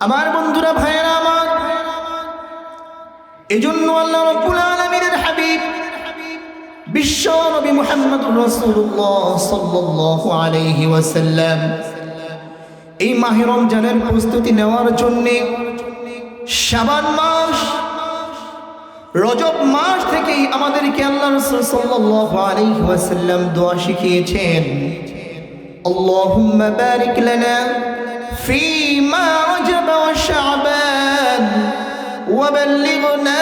আমার বন্ধুরা, ভাইয়েরা আমার, এজন্য আল্লাহ রাব্বুল আলামিনের হাবিব বিশ্ব নবী মুহাম্মদুর রাসূলুল্লাহ সাল্লাল্লাহু আলাইহি ওয়াসাল্লাম এই মাহে রমজানের প্রস্তুতি নেওয়ার জন্য শাবান মাস, রজব মাস থেকেই আমাদেরকে আল্লাহ রাসূল সাল্লাল্লাহু আলাইহি ওয়াসাল্লাম দোয়া শিখিয়েছেন। আল্লাহুম্মা বারিক লানা ফীমা রজব ওয়া শাবান ওয়া বাল্লিগনা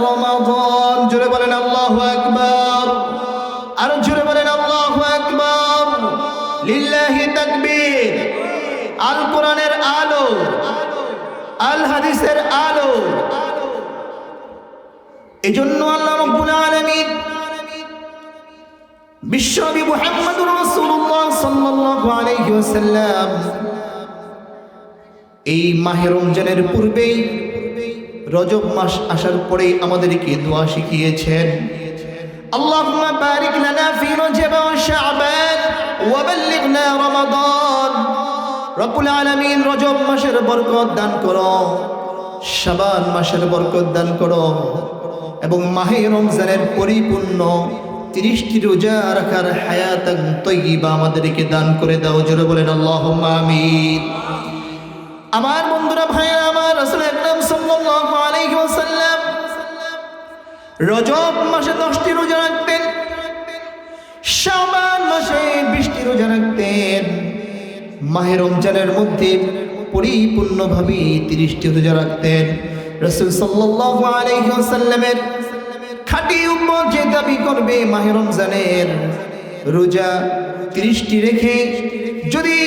রমাদান। জোরে বলেন আল্লাহু আকবার, আর জোরে বলেন আল্লাহু আকবার। লিল্লাহি তাকবীর। আল কোরআনের আলো, আল হাদিসের আলো। এজন্য আল্লাহ রাব্বুল আলামিন বিশ্বনবী মুহাম্মদুর রাসূলুল্লাহ সাল্লাল্লাহু আলাইহি ওয়াসাল্লাম এই মাহে রমজানের পূর্বেই, রজব মাস আসার পরেই আমাদেরকে দোয়া শিখিয়েছেন। আল্লাহুম্মা বারিক লানা ফি রজব ওয়া শাবান ওয়া বাল্লিগনা রমাদান। রব্বুল আলামিন রজব মাসের বরকত দান করো, শাবান মাসের বরকত দান করো, এবং মাহে রমজানের পরিপূর্ণ 30টি রোজা রাখার হায়াতান তাইয়্যিবা আমাদেরকে দান করে দাও। জোরে বলেন আল্লাহুম্মা আমিন। আমার বন্ধুরা, ভাইয়েরা আমার, রাসূল আকরাম সাল্লাল্লাহু আলাইহি ওয়াসাল্লাম রজব মাসে 10টি রোজা রাখতেন, শাবান মাসে 20টি রোজা রাখতেন, মাহে রমজানের মধ্যে পরিপূর্ণভাবে 30টি রোজা রাখতেন। রাসূল সাল্লাল্লাহু আলাইহি ওয়াসাল্লামের খাঁটি উম্মত যে দাবি করবে মাহে রমজানের রোজা 30টি রেখে যদি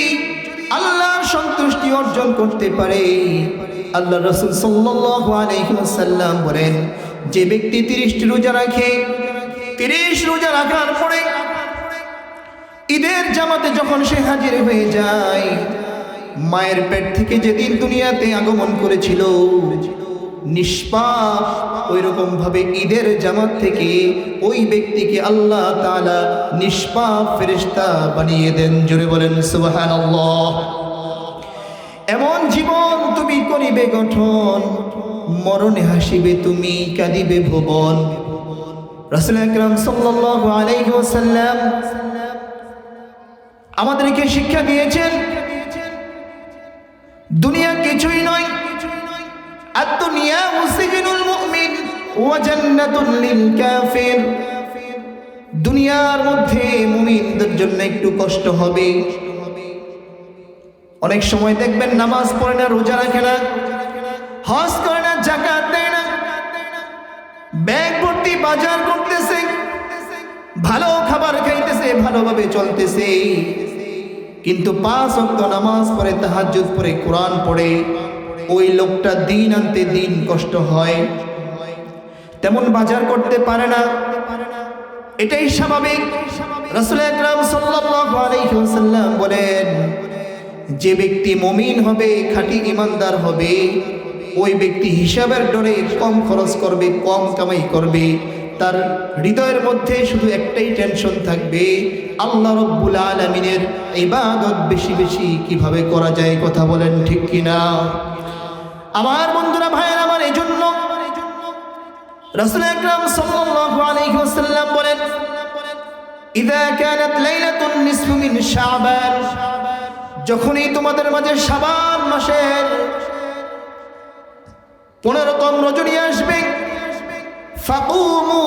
আল্লাহর সন্তুষ্টি অর্জন করতে পারে, আল্লাহ রাসূল সাল্লাল্লাহু আলাইহি ওয়াসাল্লাম বলেন, যে ব্যক্তি 30টি রোজা রাখে, 30 রোজা রাখার পরে ঈদের জামাতে যখন সে হাজির হয়ে যায়, মায়ের পেট থেকে যেদিন দুনিয়াতে আগমন করেছিল নিষ্পাপ, ওই রকম ভাবে ঈদের জামাত থেকে ওই ব্যক্তিকে আল্লাহ তাআলা নিষ্পাপ ফেরেশতা বানিয়ে দেন। জোরে বলেন সুবহানাল্লাহ। এমন জীবন তুমি করিবে গঠন, মরণে হাসিবে তুমি, কাঁদিবে ভুবন। রাসূল আকরাম সাল্লাল্লাহু আলাইহি ওয়াসাল্লাম আমাদেরকে শিক্ষা দিয়েছেন, দুনিয়া কিছুই নয়, আদ-দুনিয়া সিজনুল মুমিন ওয়া জান্নাতুল লিল কাফির। দুনিয়ার মধ্যে মুমিনদের জন্য একটু কষ্ট হবে। অনেক সময় দেখবেন নামাজ পড়ে না, রোজা রাখে না, হজ করে না, যাকাত দেয় না, ব্যাগ ভর্তি বাজার করতেছে, ভালো খাবার খাইতেছে, ভালোভাবে চলতেছে, কিন্তু 5 ওয়াক্ত নামাজ পড়ে, তাহাজ্জুদ পড়ে, কোরআন পড়ে, ওই লোকটা দিন আনতে দিন কষ্ট হয়, তেমন বাজার করতে পারে না। এটাই স্বাভাবিক। রাসূল আকরাম সাল্লাল্লাহু আলাইহি ওয়াসাল্লাম বলেন, যে ব্যক্তি মুমিন হবে, খাঁটি ঈমানদার হবে, ওই ব্যক্তি হিসাবের ডরে কম খরচ করবে, কম কামাই করবে। তার হৃদয়ের মধ্যে শুধু একটাই টেনশন থাকবে, আল্লাহ রাব্বুল আলামিনের ইবাদত বেশি বেশি কিভাবে করা যায়। কথা বলেন ঠিক কিনা? আমার বন্ধুরা, ভাইয়েরা আমার, এজন্য রাসূল আকরাম সাল্লাল্লাহু আলাইহি ওয়াসাল্লাম বলেন, ইযা কানাত লাইলাতুন নিসফু মিন শাবান, যখনই তোমাদের মাঝে শাবান মাসের 15তম রজনী আসবে, ফাকুমু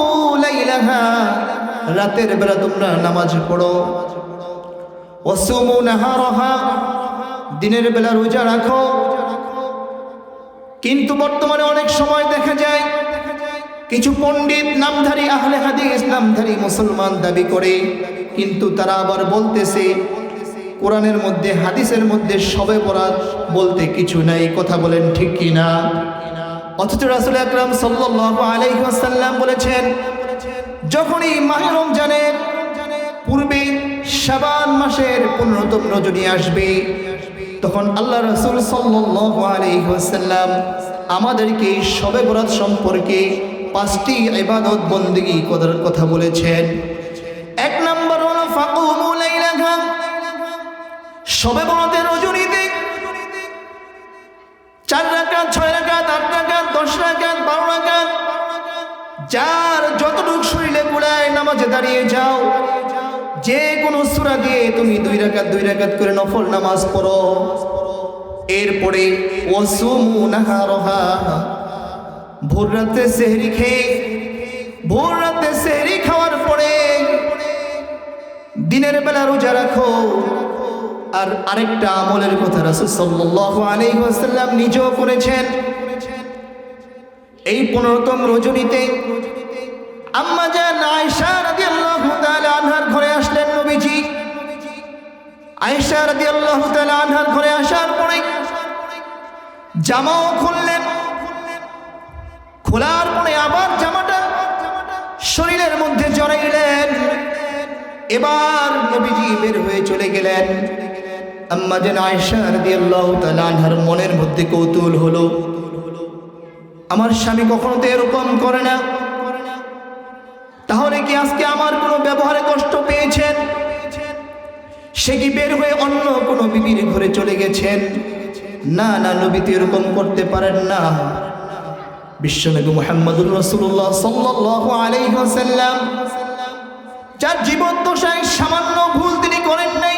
লাইলাহা, রাতের বেলা তোমরা নামাজ পড়ো, ওয়াসুমু নাহারাহা, দিনের বেলা রোজা রাখো। কিন্তু বর্তমানে অনেক সময় দেখা যায় কিছু পণ্ডিত, নামধারী আহলে হাদিস, নামধারী মুসলমান দাবি করে, কিন্তু তারা আবার বলতেছে কোরআনের মধ্যে, হাদিসের মধ্যে শবে বরাত বলতে কিছু নাই। কথা বলেন ঠিক কিনা? অথচ রাসূল আকরাম সাল্লাল্লাহু আলাইহি ওয়াসাল্লাম বলেছেন, যখনই মাহে রমজানের পূর্বে শাবান মাসের 15তম রজনী আসবে, তখন আল্লাহ রাসূল সাল্লাল্লাহু আলাইহি ওয়াসাল্লাম আমাদেরকে শবে বরাত সম্পর্কে 5টি ইবাদত বন্দেগী করার কথা বলেছেন। 1 নম্বর হলো ফাকুমু লাইলাহা, শবে বরাতের রজনীতে 4 রাকাত, 6 রাকাত, 8 রাকাত, 10 রাকাত, 12 রাকাত, যার যতটুক শরীরে কুলায় নামাজে দাঁড়িয়ে যাও। যে কোনো সূরা দিয়ে তুমি 2 রাকাত 2 রাকাত করে নফল নামাজ পড়ো। এরপরে ওয়াসুমু নাহারহা, ভোর রাতে সেহরি খেয়ে, ভোর রাতে সেহরি খাওয়ার পরে দিনের বেলা রোজা রাখো। আর আরেকটা আমলের কথা রাসূল সাল্লাল্লাহু আলাইহি ওয়াসাল্লাম নিজেও করেছেন। এই 15তম রজনীতে আম্মা জান আয়েশা রাদিয়াল্লাহু তাআলা আনহার ঘরে আসলেন নবীজি। আয়েশা রাদিয়াল্লাহু তাআলা আনহার ঘরে আসার পরে জামাও খুললেন। খোলার পরে আবার জামাটা শরীরের মধ্যে জড়াইলেন। এবার নবীজি বের হয়ে চলে গেলেন। আম্মা জান আয়েশা রাদিয়াল্লাহু তাআলা আনহার মনের মধ্যে কৌতূহল হলো, আমার স্বামী কখনো তো এরকম করে না, তাহলে কি আজকে আমার কোনো ব্যবহারে কষ্ট পেয়েছেন? সে কি বের হয়ে অন্য কোনো বিবির ঘরে চলে গেছেন? না না, নবী তো এরকম করতে পারেন না। বিশ্বনবী মুহাম্মদুর রাসূলুল্লাহ সাল্লাল্লাহু আলাইহি ওয়াসাল্লাম, যার জীবদ্দশায় সামান্য ভুল তিনি করেন নাই,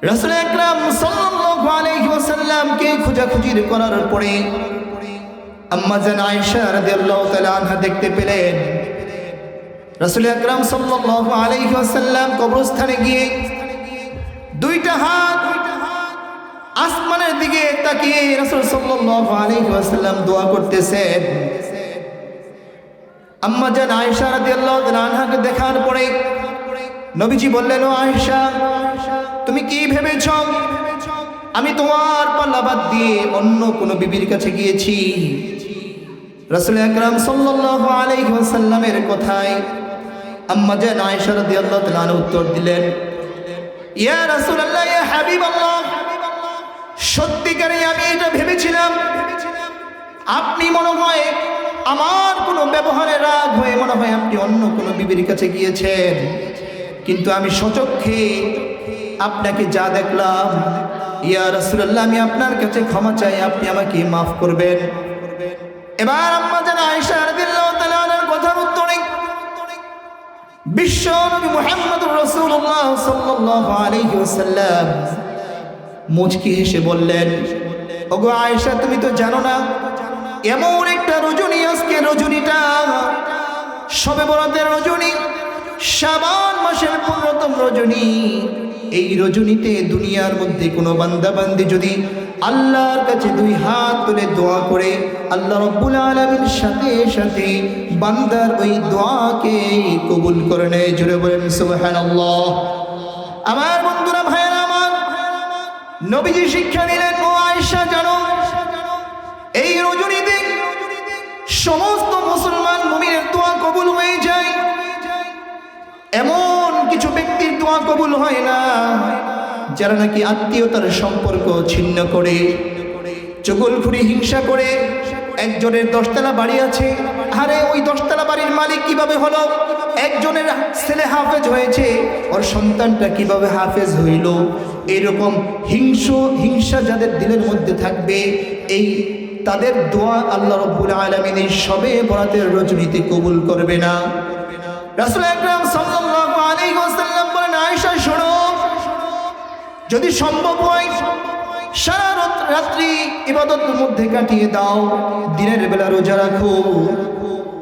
রাসূল আকরাম সাল্লাল্লাহু আলাইহি ওয়াসাল্লামকে খোঁজাখুঁজির করার পরে আম্মা জান আয়েশা রাদিয়াল্লাহু তাআলা আনহা দেখতে পেলেন রাসূল আকরাম সাল্লাল্লাহু আলাইহি ওয়াসাল্লাম কবরস্থানে গিয়ে 2টা হাত আসমানের দিকে তাকিয়ে রাসূল সাল্লাল্লাহু আলাইহি ওয়াসাল্লাম দোয়া করতেছেন। আম্মা জান আয়েশা রাদিয়াল্লাহু তাআলা আনহাকে দেখার পরে নবীজি বললেন, ও আয়েশা, তুমি কি ভেবেছ আমি তোমার পাল্লা বাদ দিয়ে অন্য কোন বিবির কাছে গিয়েছি? রাসূল আকরাম সাল্লাল্লাহু আলাইহি ওয়াসাল্লামের কথায় আম্মা জান আয়েশা রাদিয়াল্লাহু তাআলা আনহা উত্তর দিলেন, ইয়া রাসূলুল্লাহ, ইয়া হাবিবাল্লাহ, সত্যিকারে আমি এটা ভেবেছিলাম আপনি মনে হয় আমার কোনো ব্যবহারে রাগ হয়ে মনে হয় আপনি অন্য কোনো বিবির কাছে গিয়েছেন, কিন্তু আমি সচক্ষে আপনাকে যা দেখলাম, ইয়া রাসূলুল্লাহ, আমি আপনার কাছে ক্ষমা চাই, আপনি আমাকে মাফ করবেন। এবার আম্মা জান আয়েশা রাদিয়াল্লাহু তাআলা আনহার কথার উত্তরে বিশ্ব নবী মুহাম্মদুর রাসূলুল্লাহ সাল্লাল্লাহু আলাইহি ওয়াসাল্লাম মুচকি হেসে বললেন, ওগো আয়েশা, তুমি তো জানো না এমন একটা রজনী, আজকে রজনীটা শবে বরাতের রজনী, শাবান মাসের 15তম রজনী। এই রজনীতে দুনিয়ার মধ্যে কোনো বান্দা বান্দি যদি আল্লাহর কাছে 2 হাত তুলে দোয়া করে, আল্লাহ রাব্বুল আলামিন সাথে সাথে বান্দার ওই দোয়াকে কবুল করে নেয়। জুড়ে বলেন সুবহানাল্লাহ। আমার বন্ধুরা, ভাইয়েরা আমার, নবীজি শিক্ষা দিলেন, ও আয়েশা, জানো এই রজনীতে সমস্ত মুসলমান মুমিনের দোয়া কবুল হয়ে যায়। এমন কিছু ব্যক্তির দোয়া কবুল হয় না যারা নাকি আত্মীয়তার সম্পর্ক ছিন্ন করে, চগলখুরি হিংসা করে। একজনের 10 তলা বাড়ি আছে, আরে ওই 10 তলা বাড়ির মালিক কিভাবে হলো? একজনের ছেলে হাফেজ হয়েছে, ওর সন্তানটা কিভাবে হাফেজ হইল? এরকম হিংসা যাদের দিলের মধ্যে থাকবে, এই তাদের দোয়া আল্লাহ রাব্বুল আলামিন এই শবে বরাতের রজনীতে কবুল করবে না। রাসূল আকরাম সাল্লাল্লাহু আলাইহি ওয়াসাল্লাম বলেন, আয়েশা শোনো, যদি সম্ভব হয় সারা রাত্রি ইবাদতের মধ্যে কাটিয়ে দাও, দিনের বেলা রোজা রাখো,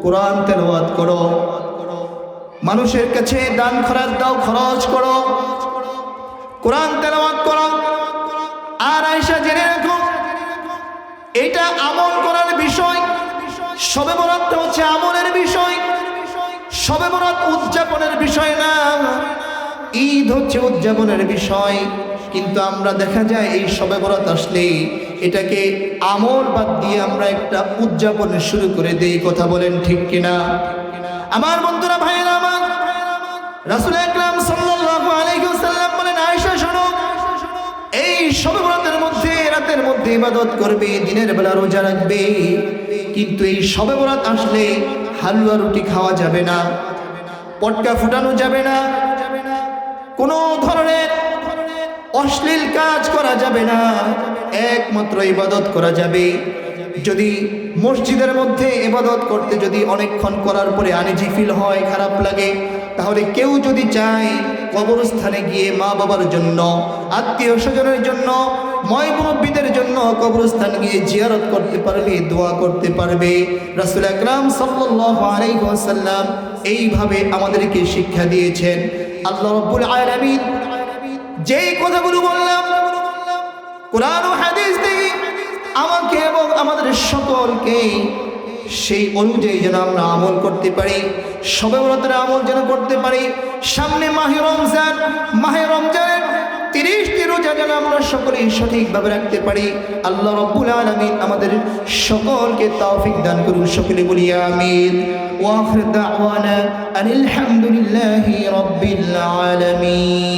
কোরআন তেলাওয়াত করো, মানুষের কাছে দান খরচ দাও, খরচ করো, কোরআন তেলাওয়াত করো। আর আয়েশা, জেনে রাখো এটা আমল করার বিষয়, শবে বরাতটা হচ্ছে আমলের বিষয়, শবে বরাত উদযাপনের বিষয় না, ঈদ হচ্ছে উদযাপনের বিষয়। কিন্তু আমরা দেখা যায় এই শবে বরাত আসলে এটাকে আমল বাদ দিয়ে আমরা একটা উদযাপন শুরু করে দেই। কথা বলেন ঠিক কিনা? আমার বন্ধুরা, ভাইয়েরা আমার, রাসূল আকরাম সাল্লাল্লাহু আলাইহি ওয়াসাল্লাম বলেন, আয়েশা শোনো, এই শবে বরাতের মধ্যে রাতের মধ্যে ইবাদত করবে, দিনের বেলা রোজা রাখবে, কিন্তু এই শবে বরাত আসলে হালুয়া রুটি খাওয়া যাবে না, পটকা ফুটানো যাবে না, কোনো ধরনের অশ্লীল কাজ করা যাবে না, একমাত্র ইবাদত করা যাবে যদি মসজিদের মধ্যে ইবাদত করতে যদি অনেকক্ষণ করার পরে আনইজি ফিল হয়, খারাপ লাগে, তাহলে কেউ যদি চায় কবরস্থানে গিয়ে মা বাবার জন্য, আত্মীয় স্বজনের জন্য, ময় মুরব্বীদের জন্য কবরস্থান গিয়ে জিয়ারত করতে পারবে, দোয়া করতে পারবে। রাসূল আকরাম সাল্লাল্লাহু আলাইহি ওয়াসাল্লাম এইভাবে আমাদেরকে শিক্ষা দিয়েছেন। আল্লাহ রাব্বুল আলামিন যেই কথাগুলো বললাম কোরআন ও হাদিস থেকে আমাকে এবং আমাদের সকলকে সেই অনুযায়ী যেন আমরা আমল করতে পারি, শবে বরাতের আমল যেন করতে পারি। সামনে মাহে রমজানের 30টি রোজা যেন আমরা সকলেই সঠিকভাবে রাখতে পারি। আল্লাহ রাব্বুল আলামিন আমাদের সকলকে তৌফিক দান করুন। সকলে বলি আমিন। ওয়া আখির দাওয়ানা আনিল হামদুলিল্লাহি রাব্বিল আলামিন।